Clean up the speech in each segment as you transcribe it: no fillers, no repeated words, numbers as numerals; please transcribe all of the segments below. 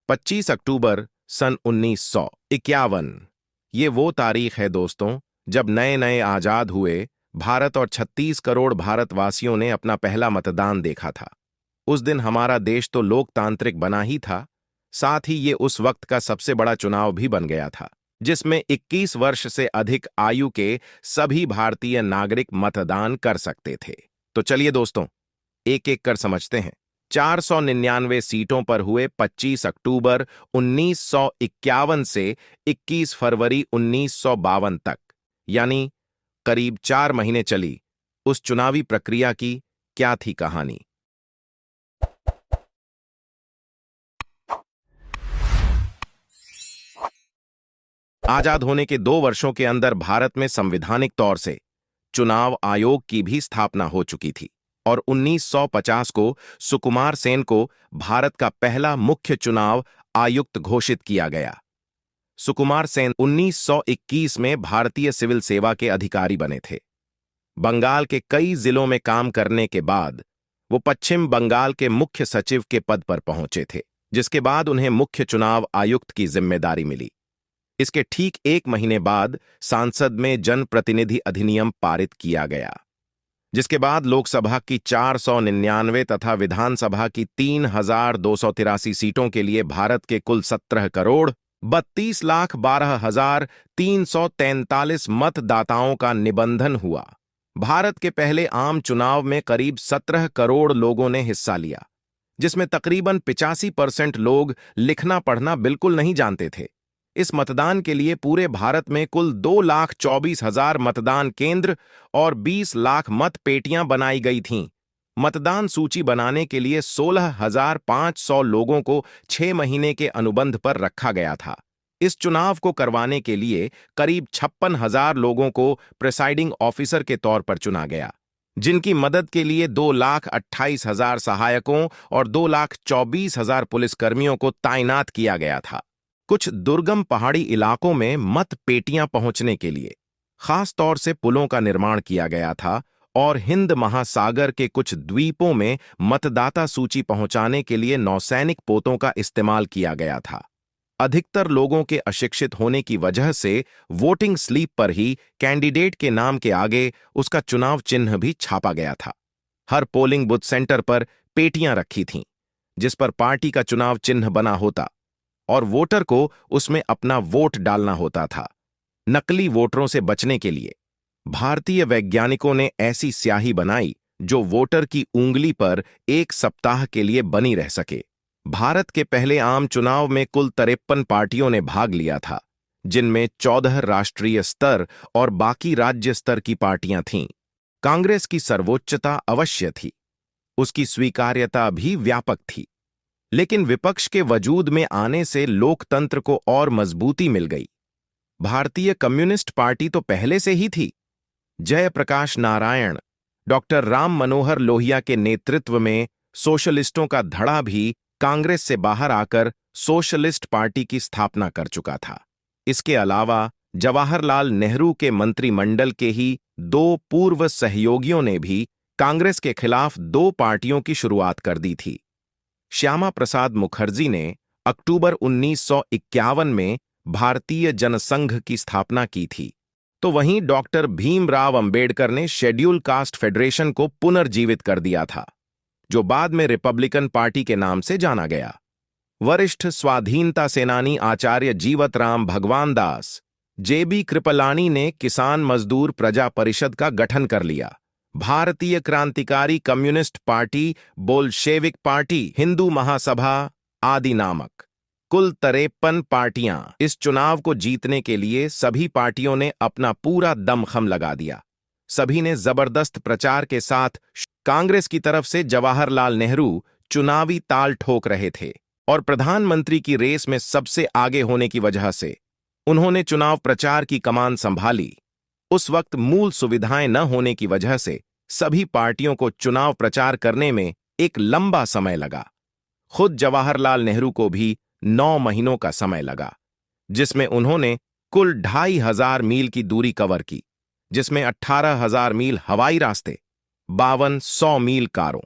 25 अक्टूबर सन 1951। ये वो तारीख है दोस्तों, जब नए नए आजाद हुए भारत और 36 करोड़ भारतवासियों ने अपना पहला मतदान देखा था। उस दिन हमारा देश तो लोकतांत्रिक बना ही था, साथ ही ये उस वक्त का सबसे बड़ा चुनाव भी बन गया था, जिसमें 21 वर्ष से अधिक आयु के सभी भारतीय नागरिक मतदान कर सकते थे। तो चलिए दोस्तों, एक एक कर समझते हैं। 499 सीटों पर हुए 25 अक्टूबर 1951 से 21 फरवरी 1952 तक, यानी करीब 4 महीने चली उस चुनावी प्रक्रिया की क्या थी कहानी। आजाद होने के 2 वर्षों के अंदर भारत में संवैधानिक तौर से चुनाव आयोग की भी स्थापना हो चुकी थी और 1950 को सुकुमार सेन को भारत का पहला मुख्य चुनाव आयुक्त घोषित किया गया। सुकुमार सेन 1921 में भारतीय सिविल सेवा के अधिकारी बने थे। बंगाल के कई जिलों में काम करने के बाद वो पश्चिम बंगाल के मुख्य सचिव के पद पर पहुंचे थे, जिसके बाद उन्हें मुख्य चुनाव आयुक्त की जिम्मेदारी मिली। इसके ठीक 1 महीने बाद संसद में जनप्रतिनिधि अधिनियम पारित किया गया, जिसके बाद लोकसभा की 499 तथा विधानसभा की 3283 सीटों के लिए भारत के कुल 17 करोड़ 32,12,343 मतदाताओं का निबंधन हुआ। भारत के पहले आम चुनाव में करीब 17 करोड़ लोगों ने हिस्सा लिया, जिसमें तकरीबन 85% लोग लिखना पढ़ना बिल्कुल नहीं जानते थे। इस मतदान के लिए पूरे भारत में कुल 2,24,000 मतदान केंद्र और 20 लाख मत पेटियां बनाई गई थीं। मतदान सूची बनाने के लिए 16,500 लोगों को 6 महीने के अनुबंध पर रखा गया था। इस चुनाव को करवाने के लिए करीब 56,000 लोगों को प्रिसाइडिंग ऑफिसर के तौर पर चुना गया, जिनकी मदद के लिए 2,28,000 सहायकों और 2,24,000 पुलिसकर्मियों को तैनात किया गया था। कुछ दुर्गम पहाड़ी इलाकों में मत पेटियां पहुंचने के लिए खास तौर से पुलों का निर्माण किया गया था और हिंद महासागर के कुछ द्वीपों में मतदाता सूची पहुंचाने के लिए नौसैनिक पोतों का इस्तेमाल किया गया था। अधिकतर लोगों के अशिक्षित होने की वजह से वोटिंग स्लिप पर ही कैंडिडेट के नाम के आगे उसका चुनाव चिन्ह भी छापा गया था। हर पोलिंग बूथ सेंटर पर पेटियां रखी थीं, जिस पर पार्टी का चुनाव चिन्ह बना होता और वोटर को उसमें अपना वोट डालना होता था। नकली वोटरों से बचने के लिए भारतीय वैज्ञानिकों ने ऐसी स्याही बनाई जो वोटर की उंगली पर 1 सप्ताह के लिए बनी रह सके। भारत के पहले आम चुनाव में कुल 53 पार्टियों ने भाग लिया था, जिनमें 14 राष्ट्रीय स्तर और बाकी राज्य स्तर की पार्टियां थीं। कांग्रेस की सर्वोच्चता अवश्य थी, उसकी स्वीकार्यता भी व्यापक थी, लेकिन विपक्ष के वजूद में आने से लोकतंत्र को और मजबूती मिल गई। भारतीय कम्युनिस्ट पार्टी तो पहले से ही थी। जयप्रकाश नारायण, डॉक्टर राम मनोहर लोहिया के नेतृत्व में सोशलिस्टों का धड़ा भी कांग्रेस से बाहर आकर सोशलिस्ट पार्टी की स्थापना कर चुका था। इसके अलावा जवाहरलाल नेहरू के मंत्रिमंडल के ही 2 पूर्व सहयोगियों ने भी कांग्रेस के खिलाफ 2 पार्टियों की शुरुआत कर दी थी। श्यामा प्रसाद मुखर्जी ने अक्टूबर 1951 में भारतीय जनसंघ की स्थापना की थी, तो वहीं डॉक्टर भीमराव अंबेडकर ने शेड्यूल कास्ट फेडरेशन को पुनर्जीवित कर दिया था, जो बाद में रिपब्लिकन पार्टी के नाम से जाना गया। वरिष्ठ स्वाधीनता सेनानी आचार्य जीवतराम भगवान दास, जेबी कृपलानी ने किसान मजदूर प्रजा परिषद का गठन कर लिया। भारतीय क्रांतिकारी communist party, Bolshevik party, Hindu Mahasabha आदि नामक कुल 53 पार्टियां इस चुनाव को जीतने के लिए सभी पार्टियों ने अपना पूरा दमखम लगा दिया। सभी ने जबरदस्त प्रचार के साथ कांग्रेस की तरफ से जवाहरलाल नेहरू चुनावी ताल ठोक रहे थे और प्रधानमंत्री की रेस में सबसे आगे होने की वजह से उन्होंने चुनाव प्रचार की कमान संभाली। उस वक्त मूल सुविधाएं न होने की वजह से सभी पार्टियों को चुनाव प्रचार करने में एक लंबा समय लगा। खुद जवाहरलाल नेहरू को भी 9 महीनों का समय लगा, जिसमें उन्होंने कुल 2,500 मील की दूरी कवर की, जिसमें 18,000 मील हवाई रास्ते, 5200 मील कारों,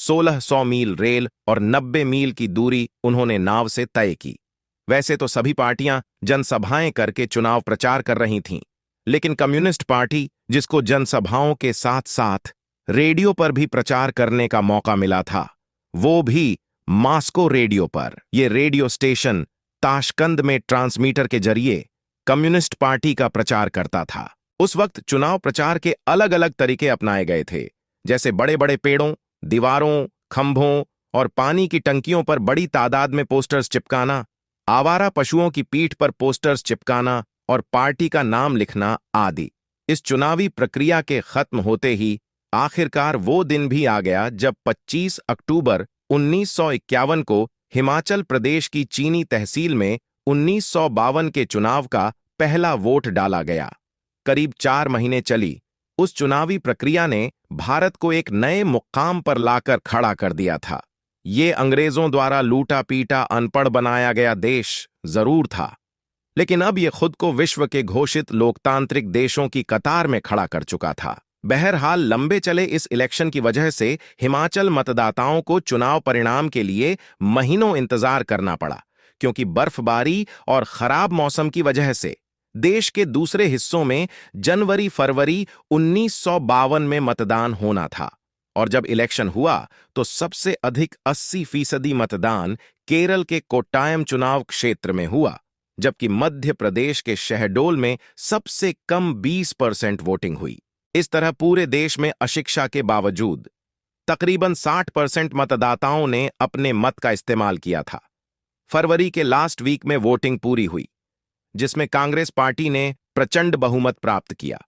1600 मील रेल और 90 मील की दूरी उन्होंने नाव से तय की। वैसे तो सभी पार्टियां जनसभाएं करके चुनाव प्रचार कर रही थीं, लेकिन कम्युनिस्ट पार्टी, जिसको जनसभाओं के साथ साथ रेडियो पर भी प्रचार करने का मौका मिला था, वो भी मॉस्को रेडियो पर। ये रेडियो स्टेशन ताशकंद में ट्रांसमीटर के जरिए कम्युनिस्ट पार्टी का प्रचार करता था। उस वक्त चुनाव प्रचार के अलग अलग तरीके अपनाए गए थे, जैसे बड़े बड़े पेड़ों, दीवारों, खंभों और पानी की टंकियों पर बड़ी तादाद में पोस्टर्स चिपकाना, आवारा पशुओं की पीठ पर पोस्टर्स चिपकाना और पार्टी का नाम लिखना आदि। इस चुनावी प्रक्रिया के खत्म होते ही आखिरकार वो दिन भी आ गया जब 25 अक्टूबर 1951 को हिमाचल प्रदेश की चीनी तहसील में 1952 के चुनाव का पहला वोट डाला गया। करीब 4 महीने चली उस चुनावी प्रक्रिया ने भारत को एक नए मुकाम पर लाकर खड़ा कर दिया था। ये अंग्रेजों द्वारा लूटा पीटा अनपढ़ बनाया गया देश जरूर था, लेकिन अब ये खुद को विश्व के घोषित लोकतांत्रिक देशों की कतार में खड़ा कर चुका था। बहरहाल लंबे चले इस इलेक्शन की वजह से हिमाचल मतदाताओं को चुनाव परिणाम के लिए महीनों इंतजार करना पड़ा, क्योंकि बर्फबारी और खराब मौसम की वजह से देश के दूसरे हिस्सों में जनवरी-फरवरी 1952 में मतदान होना था। और जब इलेक्शन हुआ तो सबसे अधिक 80% मतदान केरल के कोट्टायम चुनाव क्षेत्र में हुआ, जबकि मध्य प्रदेश के शहडोल में सबसे कम 20% वोटिंग हुई। इस तरह पूरे देश में अशिक्षा के बावजूद तकरीबन 60% मतदाताओं ने अपने मत का इस्तेमाल किया था। फरवरी के लास्ट वीक में वोटिंग पूरी हुई, जिसमें कांग्रेस पार्टी ने प्रचंड बहुमत प्राप्त किया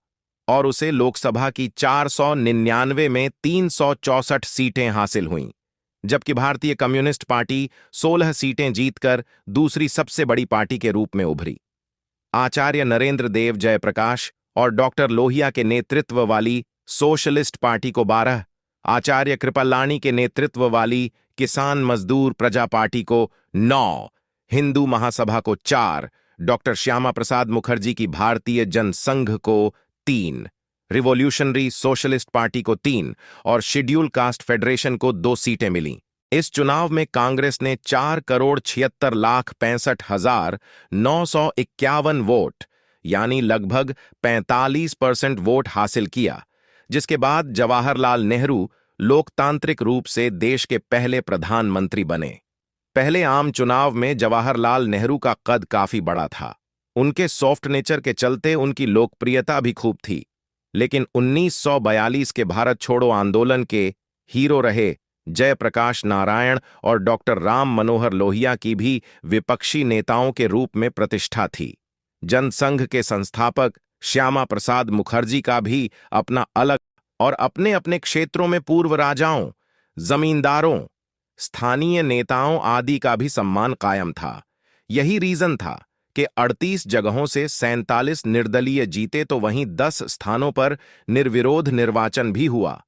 और उसे लोकसभा की 499 में 364 सीटें हासिल हुईं, जबकि भारतीय कम्युनिस्ट पार्टी 16 सीटें जीतकर दूसरी सबसे बड़ी पार्टी के रूप में उभरी। आचार्य नरेंद्र देव जयप्रकाश और डॉक्टर लोहिया के नेतृत्व वाली सोशलिस्ट पार्टी को 12, आचार्य कृपलानी के नेतृत्व वाली किसान मजदूर प्रजा पार्टी को 9, हिंदू महासभा को 4, डॉक्टर श्यामा प्रसाद मुखर्जी की भारतीय जनसंघ को 3, रिवॉल्यूशनरी सोशलिस्ट पार्टी को 3 और शेड्यूल कास्ट फेडरेशन को 2 सीटें मिलीं। इस चुनाव में कांग्रेस ने 4,76,65,951 वोट यानी लगभग 45% वोट हासिल किया, जिसके बाद जवाहरलाल नेहरू लोकतांत्रिक रूप से देश के पहले प्रधानमंत्री बने। पहले आम चुनाव में जवाहरलाल नेहरू का कद काफी बड़ा था। उनके सॉफ्ट नेचर के चलते उनकी लोकप्रियता भी खूब थी, लेकिन 1942 के भारत छोड़ो आंदोलन के हीरो रहे जयप्रकाश नारायण और डॉक्टर राम मनोहर लोहिया की भी विपक्षी नेताओं के रूप में प्रतिष्ठा थी। जनसंघ के संस्थापक श्यामा प्रसाद मुखर्जी का भी अपना अलग और अपने अपने क्षेत्रों में पूर्व राजाओं, जमींदारों, स्थानीय नेताओं आदि का भी सम्मान कायम था। यही रीजन था कि 38 जगहों से 47 निर्दलीय जीते, तो वहीं 10 स्थानों पर निर्विरोध निर्वाचन भी हुआ।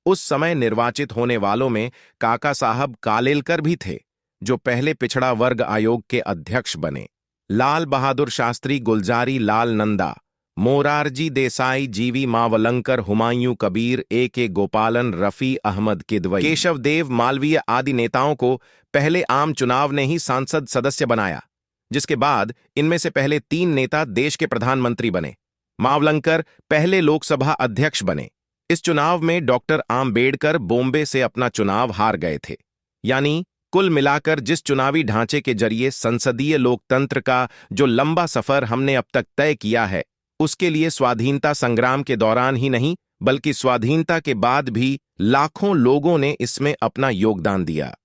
उस समय निर्वाचित होने वालों में काका साहब कालेलकर भी थे, जो पहले पिछड़ा वर्ग आयोग के अध्यक्ष बने। लाल बहादुर शास्त्री, गुलजारी लाल नंदा, मोरारजी देसाई, जीवी मावलंकर, हुमायूं कबीर, A.K. गोपालन, रफी अहमद किदवई, केशव देव मालवीय आदि नेताओं को पहले आम चुनाव ने ही सांसद सदस्य बनाया, जिसके बाद इनमें से पहले 3 नेता देश के प्रधानमंत्री बने। मावलंकर पहले लोकसभा अध्यक्ष बने। इस चुनाव में डॉक्टर आम्बेडकर बॉम्बे से अपना चुनाव हार गए थे। यानी कुल मिलाकर जिस चुनावी ढांचे के जरिए संसदीय लोकतंत्र का जो लंबा सफर हमने अब तक तय किया है, उसके लिए स्वाधीनता संग्राम के दौरान ही नहीं, बल्कि स्वाधीनता के बाद भी लाखों लोगों ने इसमें अपना योगदान दिया।